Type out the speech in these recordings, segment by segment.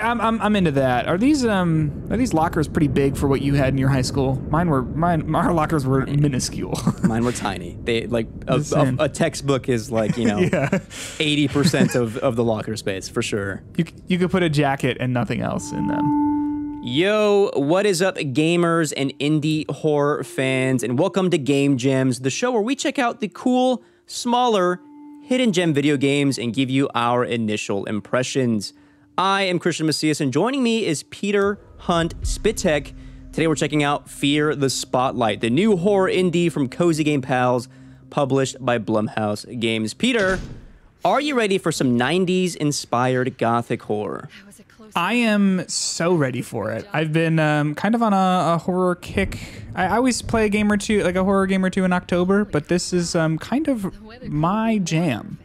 I'm into that. Are these lockers pretty big for what you had in your high school? Our lockers were minuscule. Mine were tiny. They like a textbook is like, you know, 80% of the locker space for sure. You could put a jacket and nothing else in them. Yo, what is up, gamers and indie horror fans, and welcome to Game Gems, the show where we check out the cool, smaller, hidden gem video games and give you our initial impressions. I am Christian Macias, and joining me is Peter Hunt Spitek. Today we're checking out Fear the Spotlight, the new horror indie from Cozy Game Pals, published by Blumhouse Games. Peter, are you ready for some 90s-inspired gothic horror? I am so ready for it. I've been kind of on a horror kick. I always play a game or two, like a horror game or two in October, but this is kind of my jam,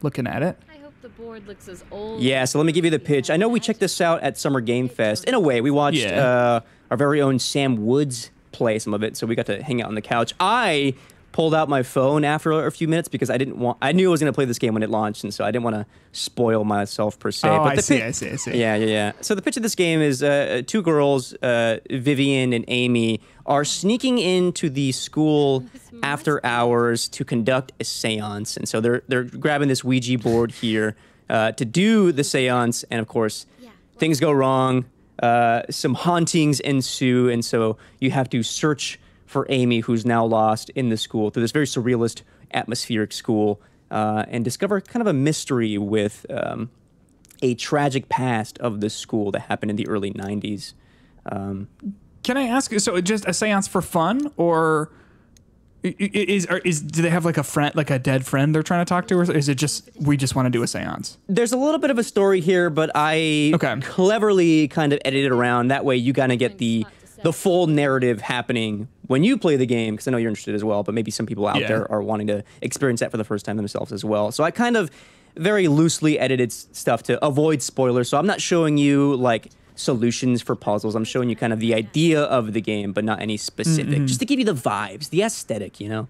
looking at it. The board looks as old. Yeah, so let me give you the pitch. I know we checked this out at Summer Game Fest. In a way, we watched our very own Sam Woods play some of it, so we got to hang out on the couch. I pulled out my phone after a few minutes because I knew I was going to play this game when it launched, and so I didn't want to spoil myself per se. Oh, but I see. Yeah. So the pitch of this game is two girls, Vivian and Amy, are sneaking into the school after hours to conduct a seance. And so they're grabbing this Ouija board here to do the seance. And of course, things go wrong. Some hauntings ensue. And so you have to search for Amy, who's now lost in the school, through this very surrealist, atmospheric school, and discover kind of a mystery with a tragic past of the school that happened in the early 90s. Can I ask, so just a seance for fun, or do they have like a friend, like a dead friend they're trying to talk to, or is it just, we just want to do a seance? There's a little bit of a story here, but I cleverly kind of edited around. That way you kind of get the full narrative happening when you play the game, because I know you're interested as well, but maybe some people out there are wanting to experience that for the first time themselves as well. So I kind of very loosely edited stuff to avoid spoilers. So I'm not showing you like solutions for puzzles. I'm showing you kind of the idea of the game, but not any specific, just to give you the vibes, the aesthetic, you know?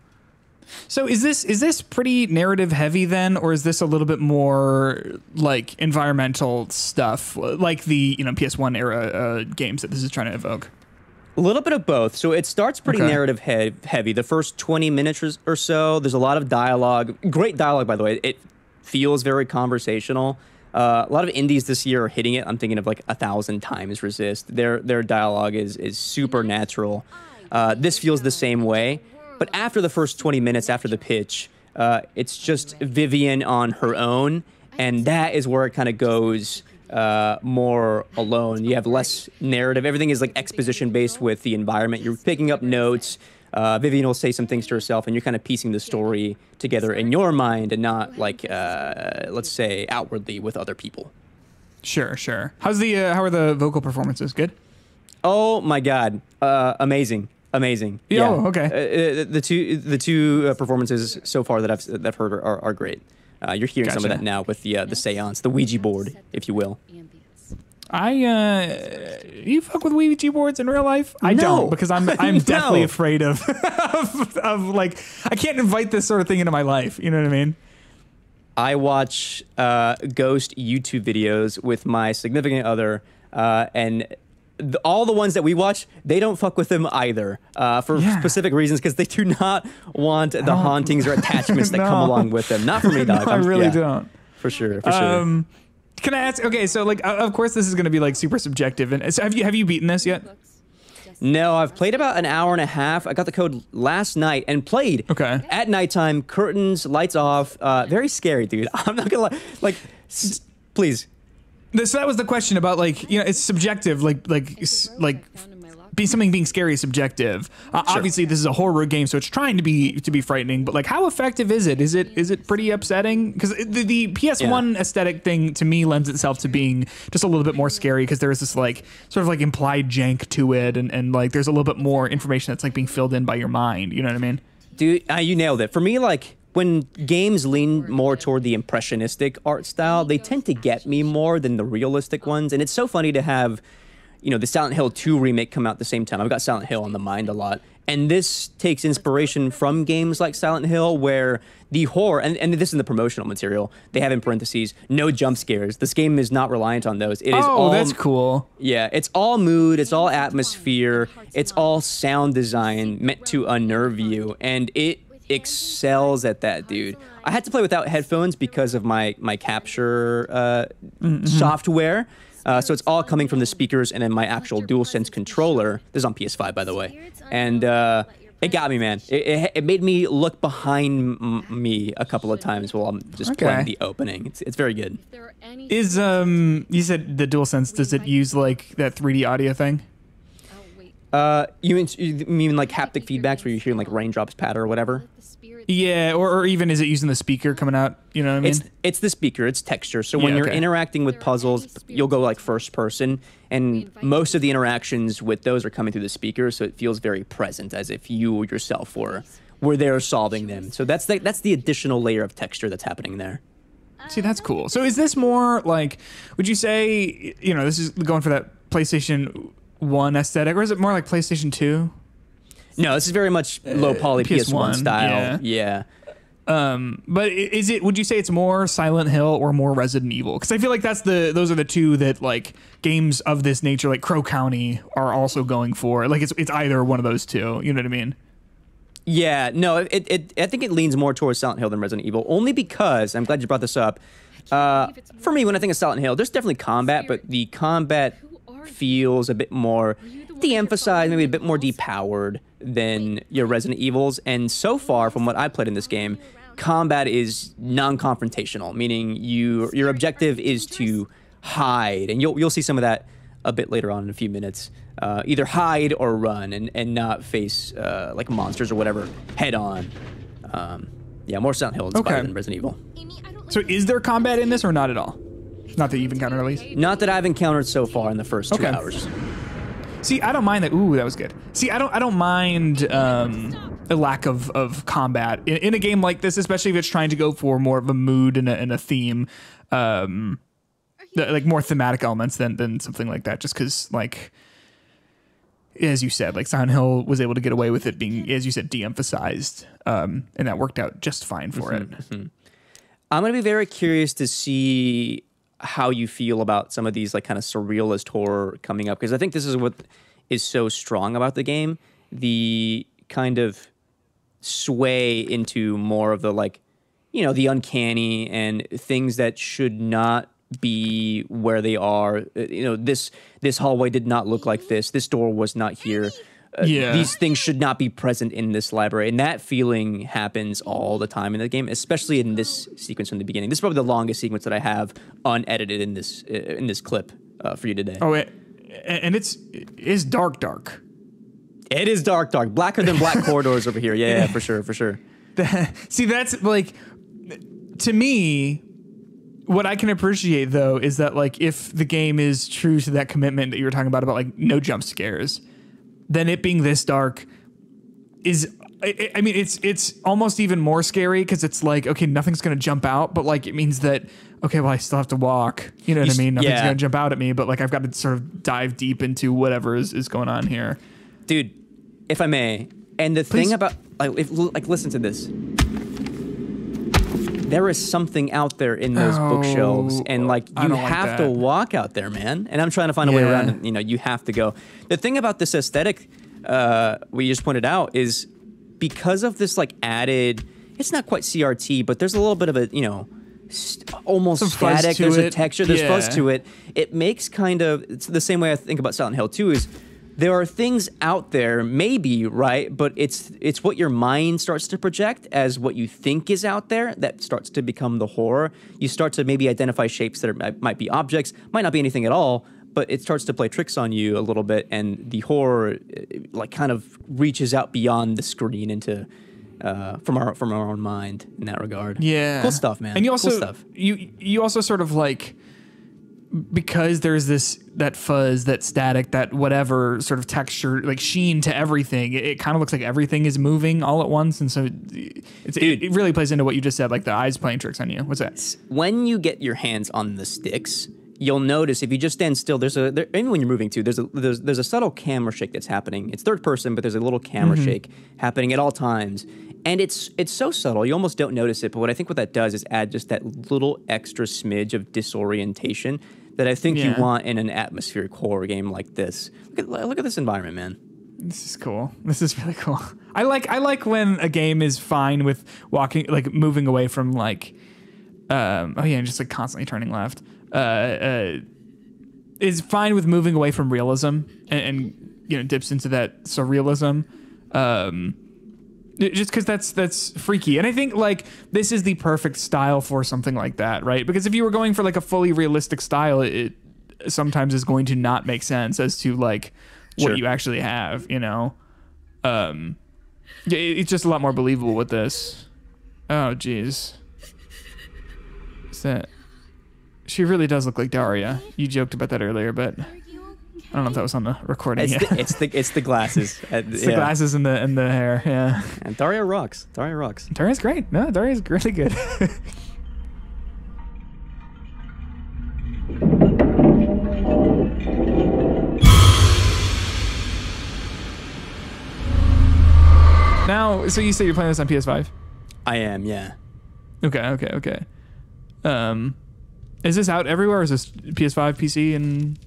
So is this pretty narrative heavy then, or is this a little bit more like environmental stuff, like the PS1 era games that this is trying to evoke? A little bit of both. So it starts pretty narrative heavy. The first 20 minutes or so, there's a lot of dialogue. Great dialogue, by the way. It feels very conversational. A lot of indies this year are hitting it. I'm thinking of like 1,000 Times Resist. Their dialogue is supernatural. This feels the same way. But after the first 20 minutes, after the pitch, it's just Vivian on her own. And that is where it kind of goes more alone. You have less narrative. Everything is like exposition based with the environment. You're picking up notes. Vivian will say some things to herself, and you're kind of piecing the story together in your mind and not like, let's say, outwardly with other people. Sure. How are the vocal performances? Good? Oh my God. Amazing. Yeah. Oh, okay. The two performances so far that I've heard are great. You're hearing some of that now with the seance, the Ouija board, if you will. You fuck with Ouija boards in real life? I don't, because I'm definitely afraid of like, I can't invite this sort of thing into my life. You know what I mean? I watch ghost YouTube videos with my significant other, and all the ones that we watch, they don't fuck with them either, for specific reasons, because they do not want the hauntings or attachments that come along with them. Not for me, dog. I really don't. For sure. Can I ask? Okay, so like, of course, this is going to be like super subjective. And so, have you beaten this yet? No, I've played about an hour and a half. I got the code last night and played. At nighttime, curtains, lights off. Very scary, dude. I'm not gonna lie. Like, please. So that was the question about like, it's subjective. Like something being scary is subjective. Obviously, this is a horror game, so it's trying to be frightening. But like, how effective is it? Is it pretty upsetting? Because the PS1 aesthetic thing to me lends itself to being just a little bit more scary, because there is this like sort of like implied jank to it, and like there's a little bit more information that's like being filled in by your mind. You know what I mean? Dude, you nailed it. For me, like, when games lean more toward the impressionistic art style, they tend to get me more than the realistic ones. And it's so funny to have, the Silent Hill 2 remake come out at the same time. I've got Silent Hill on the mind a lot. And this takes inspiration from games like Silent Hill, where the horror, and this is in the promotional material, they have in parentheses, no jump scares. This game is not reliant on those. It is all, that's cool. Yeah, it's all mood, it's all atmosphere, it's all sound design meant to unnerve you, and it excels at that, dude. I had to play without headphones because of my capture software. So it's all coming from the speakers and then my actual DualSense controller. This is on PS5, by the way. And it got me, man. It made me look behind me a couple of times while I'm just playing the opening. It's very good. Is you said the DualSense, does it use like that 3D audio thing? You mean like haptic feedbacks where you're hearing like raindrops patter or whatever? Yeah, or even is it using the speaker coming out? You know what I mean? It's the speaker, it's texture. So when you're interacting with puzzles, you'll go like first person, and most of the interactions with those are coming through the speaker, so it feels very present, as if you yourself were there solving them. So that's the additional layer of texture that's happening there. See, that's cool. So is this more like, would you say, you know, this is going for that PlayStation 1 aesthetic, or is it more like PlayStation 2? No, this is very much low poly PS1 style. Yeah. But is it? Would you say it's more Silent Hill or more Resident Evil? Because I feel like those are the two that like games of this nature, like Crow County, are also going for. Like it's either one of those two. You know what I mean? Yeah. No. I think it leans more towards Silent Hill than Resident Evil, only because I'm glad you brought this up. For me, when I think of Silent Hill, there's definitely combat, but the combat feels a bit more de-emphasized, maybe a bit more depowered than your Resident Evils. And so far, from what I played in this game, combat is non-confrontational, meaning your objective is to hide, and you'll see some of that a bit later on in a few minutes. Either hide or run, and not face like monsters or whatever head on. Yeah, more Silent Hill inspired than Resident Evil. So is there combat in this or not at all? Not that you've encountered, at least? Not that I've encountered so far in the first 2 hours. See, I don't mind that. Ooh, that was good. See, I don't mind a lack of combat in a game like this, especially if it's trying to go for more of a mood and a theme, like more thematic elements than something like that. Just because, like, as you said, like Silent Hill was able to get away with it being, as you said, de-emphasized, and that worked out just fine for it. I'm gonna be very curious to see how you feel about some of these like kind of surrealist horror coming up, because I think this is what is so strong about the game, the kind of sway into more of the, like, you know, the uncanny and things that should not be where they are. You know, this hallway did not look like this door was not here. These things should not be present in this library, and that feeling happens all the time in the game, especially in this sequence from the beginning. This is probably the longest sequence that I have unedited in this clip for you today. Oh, and it is dark. It is dark, blacker than black corridors over here. Yeah, for sure. See, that's like, to me, what I can appreciate though is that, like, if the game is true to that commitment that you were talking about like no jump scares, then it being this dark is, I mean, it's almost even more scary, because it's like, okay, nothing's going to jump out, but like it means that, okay, well, I still have to walk. You know what I mean? Nothing's going to jump out at me, but like I've got to sort of dive deep into whatever is going on here. Dude, if I may, and the thing about, like, listen to this. There is something out there in those bookshelves, and like you have to walk out there, man. And I'm trying to find a way around it. You know, you have to go. The thing about this aesthetic, we just pointed out, is because of this like added, it's not quite CRT, but there's a little bit of a, you know, almost static. There's a texture. There's fuzz to it. It makes kind of, it's the same way I think about Silent Hill 2 is, there are things out there, maybe, right? But it's what your mind starts to project as what you think is out there that starts to become the horror. You start to maybe identify shapes that might be objects, might not be anything at all, but it starts to play tricks on you a little bit, and the horror like kind of reaches out beyond the screen into from our own mind in that regard. Yeah, cool stuff, man. And you also cool stuff. you also sort of like, because there's that fuzz, that static, that whatever sort of texture, like sheen to everything, it kind of looks like everything is moving all at once, and so it really plays into what you just said, like the eyes playing tricks on you. What's that? When you get your hands on the sticks, you'll notice if you just stand still, even when you're moving too, there's a subtle camera shake that's happening. It's third person, but there's a little camera shake happening at all times. And it's so subtle, you almost don't notice it. But what I think what that does is add just that little extra smidge of disorientation that I think you want in an atmospheric horror game like this. Look at this environment, man. This is cool. This is really cool. I like when a game is fine with moving away from and just like constantly turning left. Is fine with moving away from realism and dips into that surrealism. Just because that's freaky. And I think this is the perfect style for something like that, right? Because if you were going for like a fully realistic style, it sometimes is going to not make sense as to what you actually have, it's just a lot more believable with this. Oh, geez. Is that... She really does look like Daria. You joked about that earlier, but I don't know if that was on the recording. It's the glasses. It's the glasses and the hair. Yeah. And Daria rocks. Daria's great. No, Daria's really good. Now, so you say you're playing this on PS5? I am, yeah. Okay. Is this out everywhere? Or is this PS5, PC, and...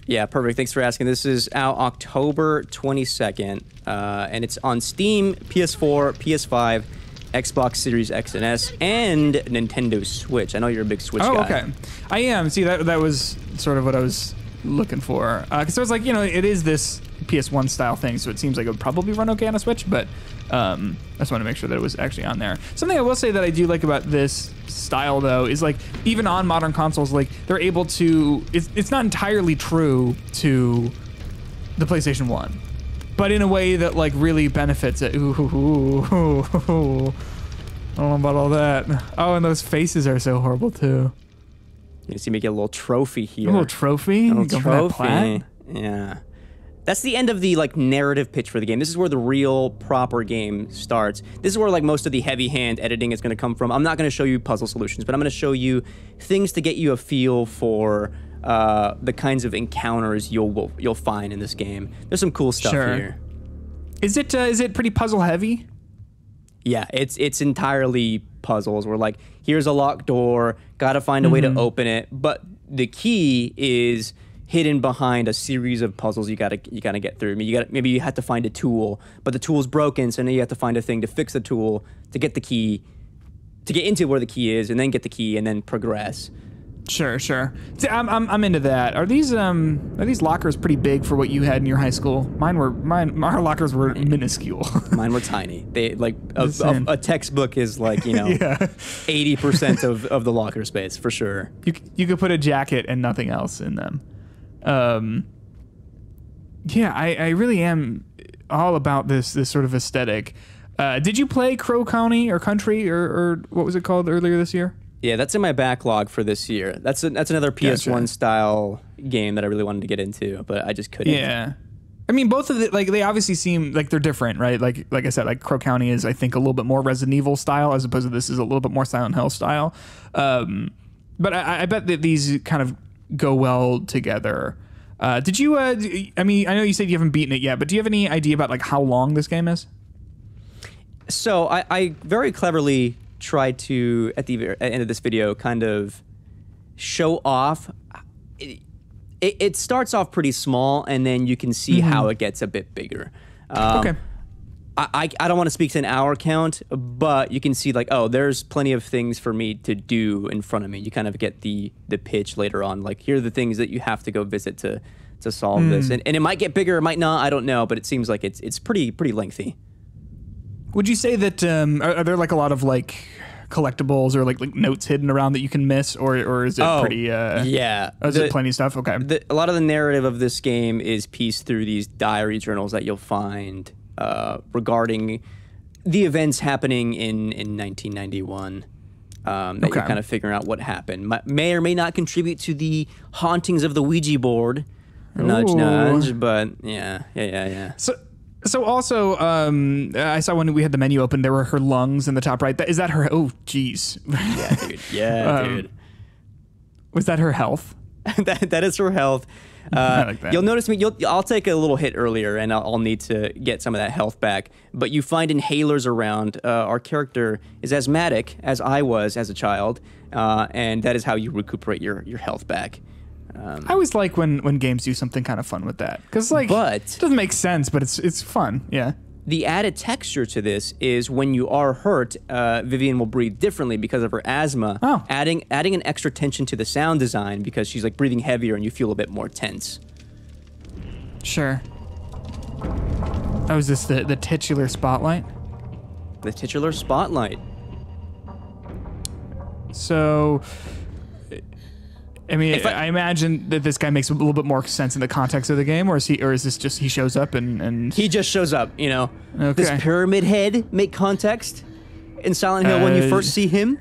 Yeah, perfect. Thanks for asking. This is out October 22nd, and it's on Steam, PS4, PS5, Xbox Series X and S, and Nintendo Switch. I know you're a big Switch guy. Oh, okay. I am. See, that was sort of what I was looking for. Because I was like, it is this PS1 style thing, so it seems like it would probably run okay on a Switch, but I just wanted to make sure that it was actually on there. Something I will say that I do like about this style, though, is even on modern consoles, they're able to... It's not entirely true to the PlayStation 1, but in a way that really benefits it. Ooh, I don't know about all that. Oh, and those faces are so horrible, too. You see me get a little trophy here. A little trophy? A little trophy. Yeah. That's the end of the narrative pitch for the game. This is where the real proper game starts. This is where most of the heavy hand editing is going to come from. I'm not going to show you puzzle solutions, but I'm going to show you things to get you a feel for the kinds of encounters you'll find in this game. There's some cool stuff here. Is it pretty puzzle heavy? Yeah, it's entirely puzzles. We're here's a locked door, gotta find a way to open it, but the key is hidden behind a series of puzzles you gotta get through. I mean, maybe you have to find a tool, but the tool's broken, so now you have to find a thing to fix the tool to get the key, to get into where the key is, and then get the key, and then progress. Sure. See, I'm into that. Are these lockers pretty big for what you had in your high school? Our lockers were minuscule. Mine were tiny. They a textbook is 80% of the locker space for sure. You could put a jacket and nothing else in them. Yeah, I really am all about this sort of aesthetic. Did you play Crow County or Country or what was it called earlier this year? Yeah, that's in my backlog for this year. That's another PS1 style game that I really wanted to get into, but I just couldn't. Yeah. I mean, both of the, they obviously seem like they're different, right? Like I said, Crow County is, I think, a little bit more Resident Evil style, as opposed to this is a little bit more Silent Hill style. But I bet that these kind of go well together. Did you, I mean, I know you said you haven't beaten it yet, but do you have any idea about how long this game is? So I very cleverly tried to, at the end of this video, kind of show off. It starts off pretty small, and then you can see how it gets a bit bigger. Okay. I don't want to speak to an hour count, but you can see there's plenty of things for me to do in front of me. You kind of get the pitch later on. Here are the things that you have to go visit to solve this. And it might get bigger, it might not, I don't know, but it seems like it's pretty lengthy. Would you say that are there a lot of collectibles or notes hidden around that you can miss, or is it pretty? Yeah, is it plenty of stuff? Okay. A lot of the narrative of this game is pieced through these diary journals that you'll find regarding the events happening in 1991. That you're kind of figuring out what happened. May or may not contribute to the hauntings of the Ouija board. Nudge, nudge. But yeah. So also, I saw when we had the menu open, there were her lungs in the top right. Is that her? Oh, geez. Yeah, dude. Yeah, dude. Was that her health? that is her health. I like that. You'll notice me. I'll take a little hit earlier, and I'll need to get some of that health back. But you find inhalers around. Our character is asthmatic, as I was as a child, and that is how you recuperate your health back. I always like when games do something kind of fun with that, because like But- it doesn't make sense, but it's fun. Yeah. The added texture to this is when you are hurt, Vivian will breathe differently because of her asthma, Oh. adding an extra tension to the sound design because she's like breathing heavier and you feel a bit more tense. Sure. Oh, is this the titular spotlight? The titular spotlight. So, I mean, I imagine that this guy makes a little bit more sense in the context of the game, or is this just he shows up and He just shows up, you know. Okay. Does Pyramid Head make context in Silent Hill when you first see him?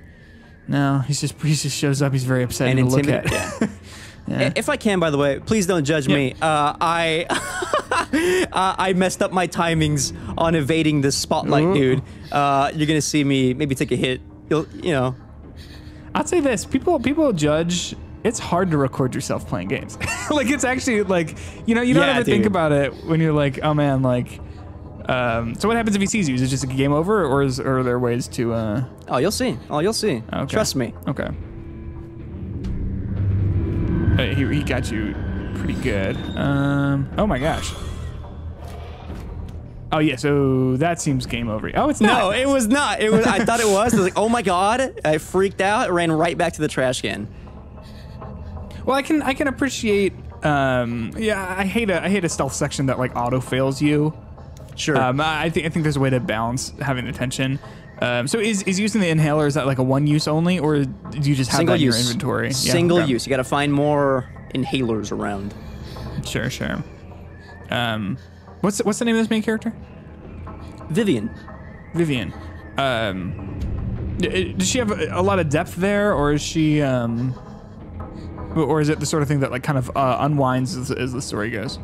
no, he just shows up. He's very upsetting And to look at. intimidate. Yeah. If I can, by the way, please don't judge me. I I messed up my timings on evading this spotlight, Ooh. dude. You're gonna see me maybe take a hit. You know. I'd say this: people judge. It's hard to record yourself playing games. Like it's actually like you don't Yeah, ever think dude. about it when you're like, oh man, like. So what happens if he sees you? Is it just a game over, or are there ways to? Oh, you'll see. Oh, you'll see. Okay. Trust me. Okay. He got you pretty good. Oh my gosh. Oh yeah, so that seems game over. Oh, it's not. No, it was not. It was. I thought it was. I was like, oh my god! I freaked out. Ran right back to the trash can. Well, I can appreciate. Yeah, I hate a stealth section that like auto fails you. Sure. I think there's a way to balance having the tension. So is using the inhaler, is that like a one use only, or do you just have Single that in use. your inventory? Yeah, Single okay. use. You got to find more inhalers around. Sure. What's the name of this main character? Vivian. Vivian. Does she have a lot of depth there, or is she, or is it the sort of thing that like kind of unwinds as the story goes?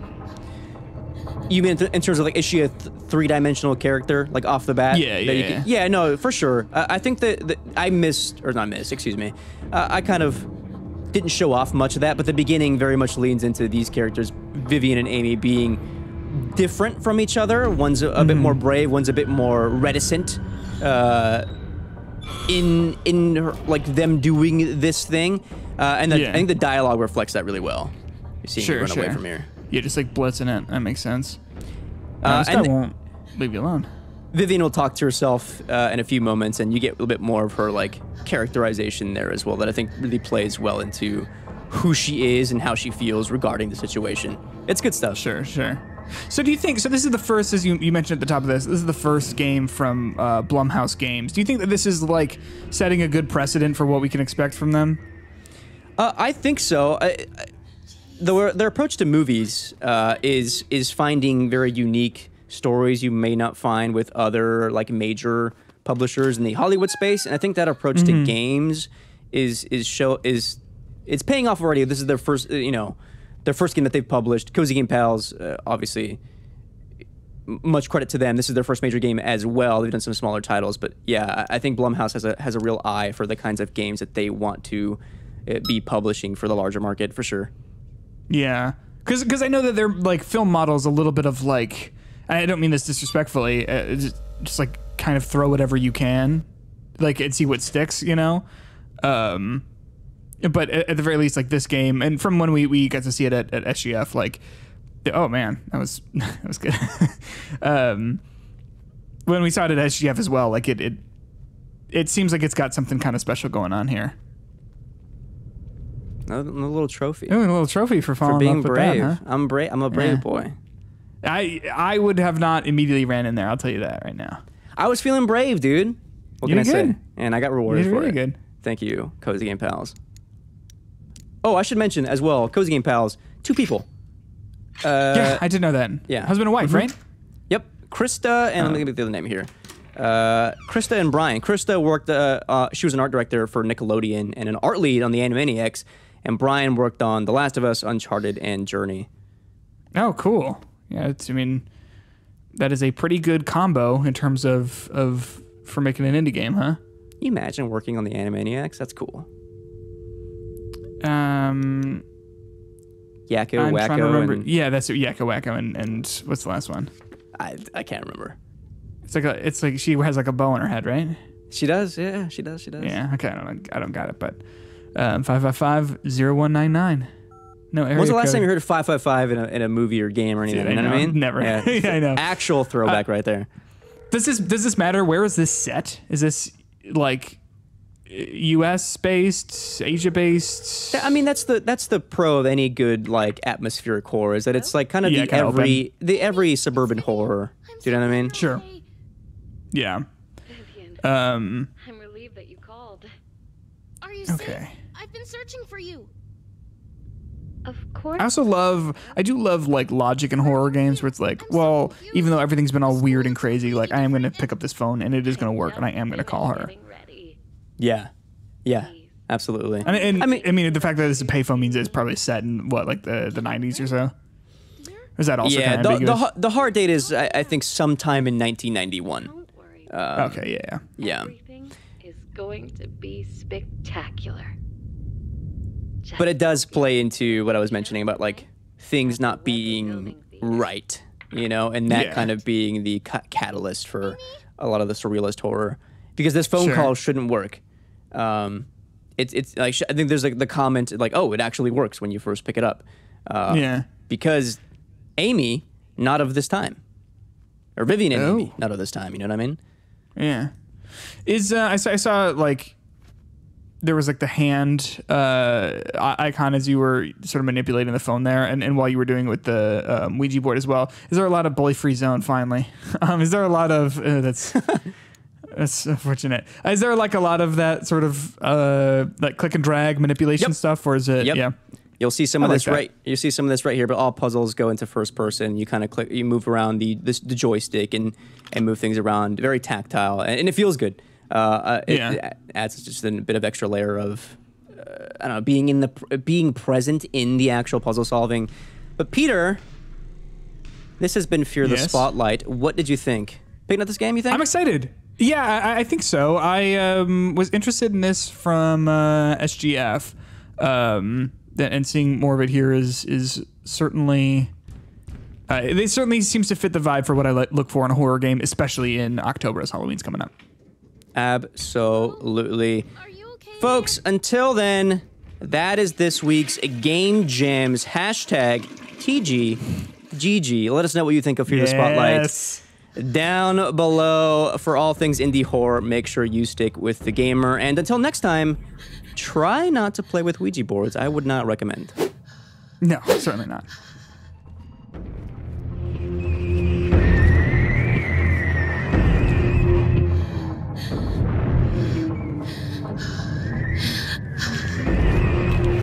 You mean in terms of like, is she a three-dimensional character, like off the bat? Yeah, that you yeah. yeah, no, for sure. I think that I excuse me. I kind of didn't show off much of that, but the beginning very much leans into these characters, Vivian and Amy, being different from each other. One's a bit more brave, one's a bit more reticent. In her, like them doing this thing, and Yeah. I think the dialogue reflects that really well. You see me run away from here. Yeah, just like blitzing it. That makes sense. This guy and won't leave you alone. Vivian will talk to herself in a few moments, and you get a little bit more of her like characterization there as well. That I think really plays well into who she is and how she feels regarding the situation. It's good stuff. Sure. So do you think, so this is the first, as you mentioned at the top of this is the first game from Blumhouse Games. Do you think that this is like setting a good precedent for what we can expect from them? I think so. Their approach to movies is finding very unique stories you may not find with other like major publishers in the Hollywood space, and I think that approach to games is it's paying off already. This is their first, their first game that they've published. Cozy Game Pals, obviously, much credit to them. This is their first major game as well. They've done some smaller titles, but yeah, I think Blumhouse has a real eye for the kinds of games that they want to be publishing for the larger market, for sure. Yeah, because I know that their like film model is a little bit of like, I don't mean this disrespectfully, just like kind of throw whatever you can, like and see what sticks, But at the very least, like this game, and from when we got to see it at SGF, like, oh man, that was good. When we saw it at SGF as well, like it seems like it's got something kind of special going on here. A little trophy. Ooh, a little trophy for following being up with brave. that, huh? I'm brave. I'm a brave Yeah. boy. I would have not immediately ran in there. I'll tell you that right now. I was feeling brave, dude. What You can I did say? good. And I got rewarded You did for really it. good. Thank you, Cozy Game Pals. Oh, I should mention as well, Cozy Game Pals, 2 people. Yeah, I did know that. yeah. Husband and wife, right? Yep, Krista and let me get the other name here. Krista and Brian. Krista worked. She was an art director for Nickelodeon and an art lead on the Animaniacs. And Brian worked on The Last of Us, Uncharted, and Journey. Oh, cool. Yeah, that is a pretty good combo in terms of for making an indie game, huh? Can you imagine working on the Animaniacs? That's cool. Yakko, I'm trying to remember. and Yeah, that's it. Yakko, Wacko, and what's the last one? I can't remember. It's like she has like a bow on her head, right? She does. Yeah, she does. Yeah. Okay. I don't got it, but 555-0199. No area. When's the last code. time you heard 555 in a movie or game or anything? Dude, you know what I mean? Never. Yeah, Yeah, I know. Actual throwback right there. Does this matter? Where is this set? Is this like U.S. based, Asia based? I mean, that's the pro of any good like atmospheric horror is that it's like kind of Yeah, kinda the every suburban horror. Do you know what I mean? Sure. Yeah. Vivian, Um. I'm relieved that you called. Are you Okay. safe? I've been searching for you. Of course. I do love like logic in horror games where it's like, well, even though everything's been all weird and crazy, like I am going to pick up this phone and it is going to work and I am going to call her. Yeah, absolutely. And I mean, the fact that it's a payphone means it's probably set in what, like the 90s or so? Or is that also Yeah, kind of ambiguous? the hard date is I think sometime in 1991. Don't worry. Okay, yeah. Yeah, Everything is going to be spectacular. but it does play into what I was mentioning about like things not being right, you know, and that Yeah. kind of being the catalyst for a lot of the surrealist horror. Because this phone Sure. call shouldn't work. It's like I think there's like the comment like, oh, it actually works when you first pick it up. Yeah. Because Amy, not of this time, or Vivian and Amy, Oh. not of this time. You know what I mean? Yeah. Is I saw like there was like the hand icon as you were sort of manipulating the phone there, and while you were doing it with the Ouija board as well. Is there a lot of bully free zone finally? Is there a lot of that's that's unfortunate. Is there like a lot of that sort of like click and drag manipulation Yep. stuff, or is it? Yep. Yeah. You'll see some of like this that. right. You see some of this right here, but all puzzles go into first person. You kind of click, you move around the joystick and move things around. Very tactile, and it feels good. It adds just a bit of extra layer of I don't know, being present in the actual puzzle solving. But Peter, this has been Fear the Yes? Spotlight. What did you think? Picking up this game, you think? I'm excited. Yeah, I think so. I was interested in this from SGF, and seeing more of it here is certainly. It certainly seems to fit the vibe for what I look for in a horror game, especially in October as Halloween's coming up. Absolutely. Are you okay? Folks, until then, that is this week's Game Jams. #TGGG. Let us know what you think of Fear the Spotlight. Yes. Down below for all things indie horror. Make sure you stick with the gamer. And until next time, try not to play with Ouija boards. I would not recommend. No, certainly not.